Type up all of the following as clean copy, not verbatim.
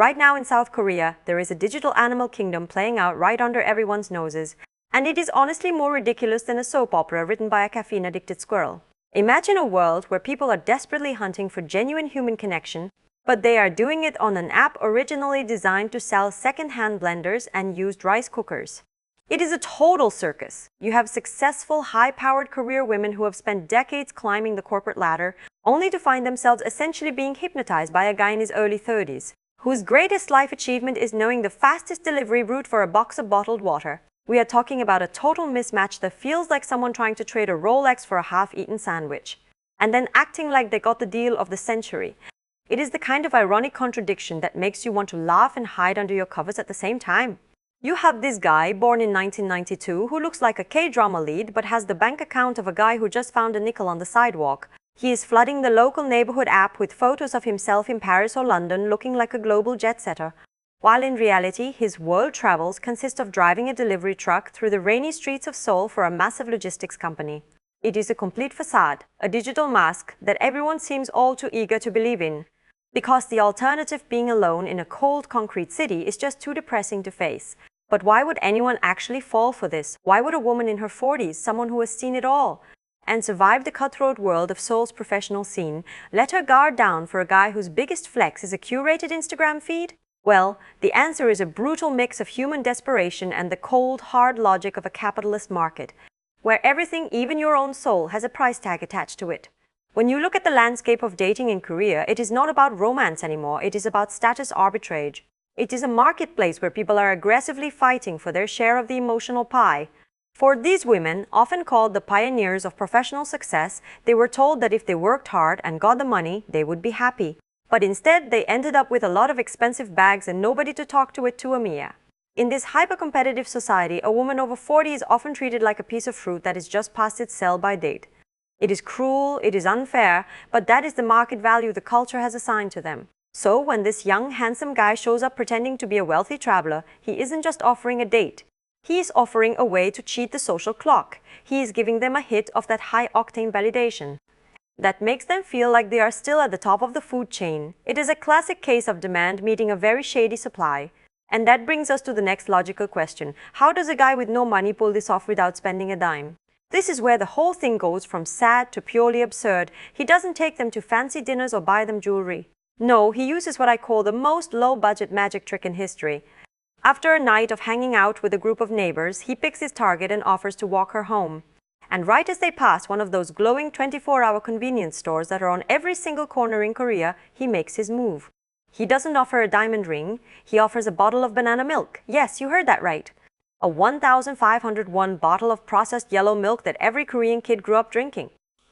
Right now in South Korea, there is a digital animal kingdom playing out right under everyone's noses, and it is honestly more ridiculous than a soap opera written by a caffeine-addicted squirrel. Imagine a world where people are desperately hunting for genuine human connection, but they are doing it on an app originally designed to sell second-hand blenders and used rice cookers. It is a total circus. You have successful, high-powered career women who have spent decades climbing the corporate ladder, only to find themselves essentially being hypnotized by a guy in his early 30s, whose greatest life achievement is knowing the fastest delivery route for a box of bottled water. We are talking about a total mismatch that feels like someone trying to trade a Rolex for a half-eaten sandwich, and then acting like they got the deal of the century. It is the kind of ironic contradiction that makes you want to laugh and hide under your covers at the same time. You have this guy, born in 1992, who looks like a K-drama lead but has the bank account of a guy who just found a nickel on the sidewalk. He is flooding the local neighborhood app with photos of himself in Paris or London looking like a global jet-setter, while in reality his world travels consist of driving a delivery truck through the rainy streets of Seoul for a massive logistics company. It is a complete facade, a digital mask that everyone seems all too eager to believe in, because the alternative, being alone in a cold concrete city, is just too depressing to face. But why would anyone actually fall for this? Why would a woman in her 40s, someone who has seen it all and survived the cutthroat world of Seoul's professional scene, let her guard down for a guy whose biggest flex is a curated Instagram feed? Well, the answer is a brutal mix of human desperation and the cold, hard logic of a capitalist market, where everything, even your own soul, has a price tag attached to it. When you look at the landscape of dating in Korea, it is not about romance anymore, it is about status arbitrage. It is a marketplace where people are aggressively fighting for their share of the emotional pie. For these women, often called the pioneers of professional success, they were told that if they worked hard and got the money, they would be happy. But instead, they ended up with a lot of expensive bags and nobody to talk to it to Amiya. In this hyper-competitive society, a woman over 40 is often treated like a piece of fruit that is just past its sell-by date. It is cruel, it is unfair, but that is the market value the culture has assigned to them. So when this young, handsome guy shows up pretending to be a wealthy traveler, he isn't just offering a date. He is offering a way to cheat the social clock. He is giving them a hit of that high-octane validation that makes them feel like they are still at the top of the food chain. It is a classic case of demand meeting a very shady supply. And that brings us to the next logical question. How does a guy with no money pull this off without spending a dime? This is where the whole thing goes from sad to purely absurd. He doesn't take them to fancy dinners or buy them jewelry. No, he uses what I call the most low-budget magic trick in history. After a night of hanging out with a group of neighbors, he picks his target and offers to walk her home. And right as they pass one of those glowing 24-hour convenience stores that are on every single corner in Korea, he makes his move. He doesn't offer a diamond ring, he offers a bottle of banana milk. Yes, you heard that right. A 1,501 bottle of processed yellow milk that every Korean kid grew up drinking.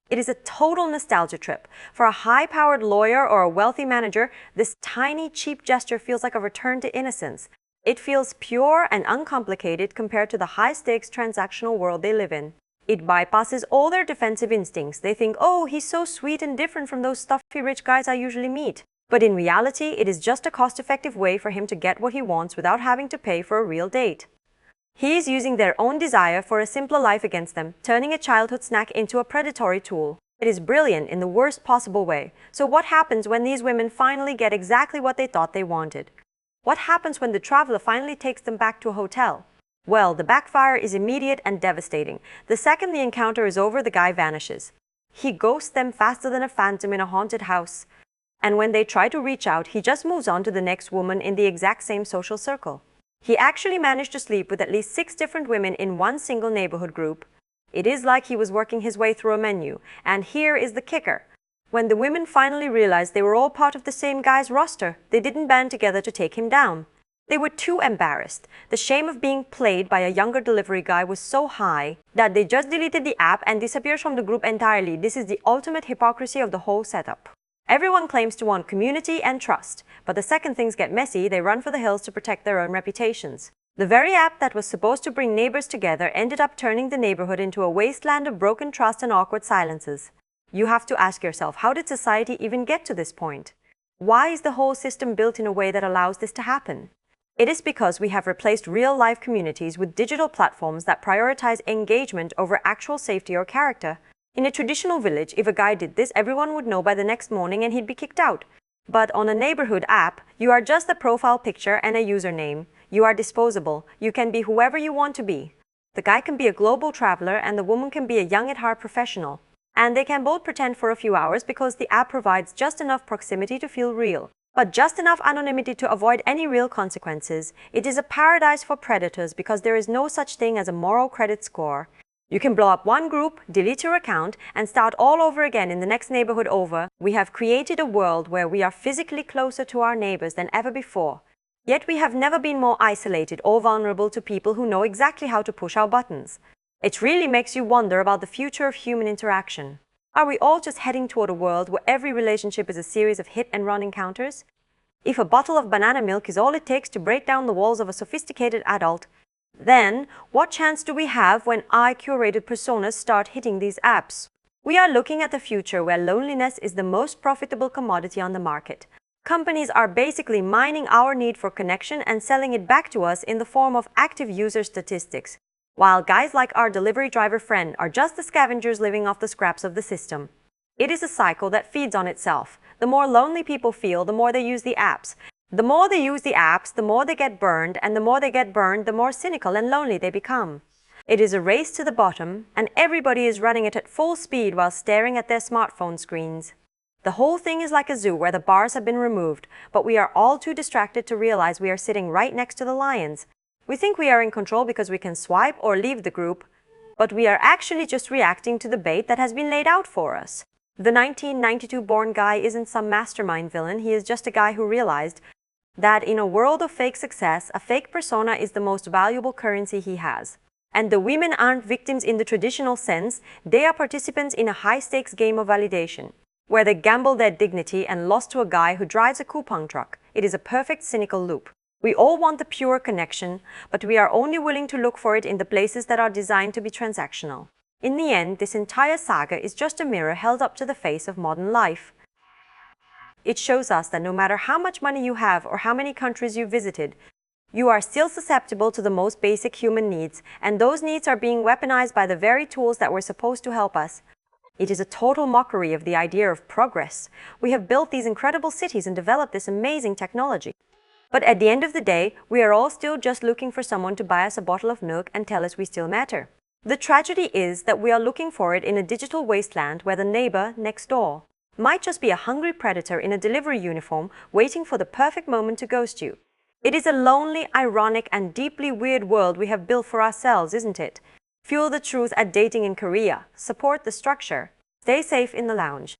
It is a total nostalgia trip. For a high-powered lawyer or a wealthy manager, this tiny, cheap gesture feels like a return to innocence. It feels pure and uncomplicated compared to the high-stakes transactional world they live in. It bypasses all their defensive instincts. They think, oh, he's so sweet and different from those stuffy rich guys I usually meet. But in reality, it is just a cost-effective way for him to get what he wants without having to pay for a real date. He is using their own desire for a simpler life against them, turning a childhood snack into a predatory tool. It is brilliant in the worst possible way. So what happens when these women finally get exactly what they thought they wanted? What happens when the traveler finally takes them back to a hotel? Well, the backfire is immediate and devastating. The second the encounter is over, the guy vanishes. He ghosts them faster than a phantom in a haunted house. And when they try to reach out, he just moves on to the next woman in the exact same social circle. He actually managed to sleep with at least 6 different women in one single neighborhood group. It is like he was working his way through a menu. And here is the kicker. When the women finally realized they were all part of the same guy's roster, they didn't band together to take him down. They were too embarrassed. The shame of being played by a younger delivery guy was so high that they just deleted the app and disappeared from the group entirely. This is the ultimate hypocrisy of the whole setup. Everyone claims to want community and trust, but the second things get messy, they run for the hills to protect their own reputations. The very app that was supposed to bring neighbors together ended up turning the neighborhood into a wasteland of broken trust and awkward silences. You have to ask yourself, how did society even get to this point? Why is the whole system built in a way that allows this to happen? It is because we have replaced real-life communities with digital platforms that prioritize engagement over actual safety or character. In a traditional village, if a guy did this, everyone would know by the next morning and he'd be kicked out. But on a neighborhood app, you are just a profile picture and a username. You are disposable. You can be whoever you want to be. The guy can be a global traveler and the woman can be a young at heart professional. And they can both pretend for a few hours because the app provides just enough proximity to feel real, but just enough anonymity to avoid any real consequences. It is a paradise for predators because there is no such thing as a moral credit score. You can blow up one group, delete your account, and start all over again in the next neighborhood over. We have created a world where we are physically closer to our neighbors than ever before. Yet we have never been more isolated or vulnerable to people who know exactly how to push our buttons. It really makes you wonder about the future of human interaction. Are we all just heading toward a world where every relationship is a series of hit-and-run encounters? If a bottle of banana milk is all it takes to break down the walls of a sophisticated adult, then what chance do we have when curated personas start hitting these apps? We are looking at the future where loneliness is the most profitable commodity on the market. Companies are basically mining our need for connection and selling it back to us in the form of active user statistics, while guys like our delivery driver friend are just the scavengers living off the scraps of the system. It is a cycle that feeds on itself. The more lonely people feel, the more they use the apps. The more they use the apps, the more they get burned, and the more they get burned, the more cynical and lonely they become. It is a race to the bottom, and everybody is running it at full speed while staring at their smartphone screens. The whole thing is like a zoo where the bars have been removed, but we are all too distracted to realize we are sitting right next to the lions. We think we are in control because we can swipe or leave the group, but we are actually just reacting to the bait that has been laid out for us. The 1992-born guy isn't some mastermind villain, he is just a guy who realized that in a world of fake success, a fake persona is the most valuable currency he has. And the women aren't victims in the traditional sense, they are participants in a high-stakes game of validation, where they gamble their dignity and lost to a guy who drives a coupon truck. It is a perfect cynical loop. We all want the pure connection, but we are only willing to look for it in the places that are designed to be transactional. In the end, this entire saga is just a mirror held up to the face of modern life. It shows us that no matter how much money you have or how many countries you visited, you are still susceptible to the most basic human needs, and those needs are being weaponized by the very tools that were supposed to help us. It is a total mockery of the idea of progress. We have built these incredible cities and developed this amazing technology. But at the end of the day, we are all still just looking for someone to buy us a bottle of milk and tell us we still matter. The tragedy is that we are looking for it in a digital wasteland where the neighbor next door might just be a hungry predator in a delivery uniform waiting for the perfect moment to ghost you. It is a lonely, ironic, and deeply weird world we have built for ourselves, isn't it? Fuel the truth at Dating in Korea. Support the structure. Stay safe in the lounge.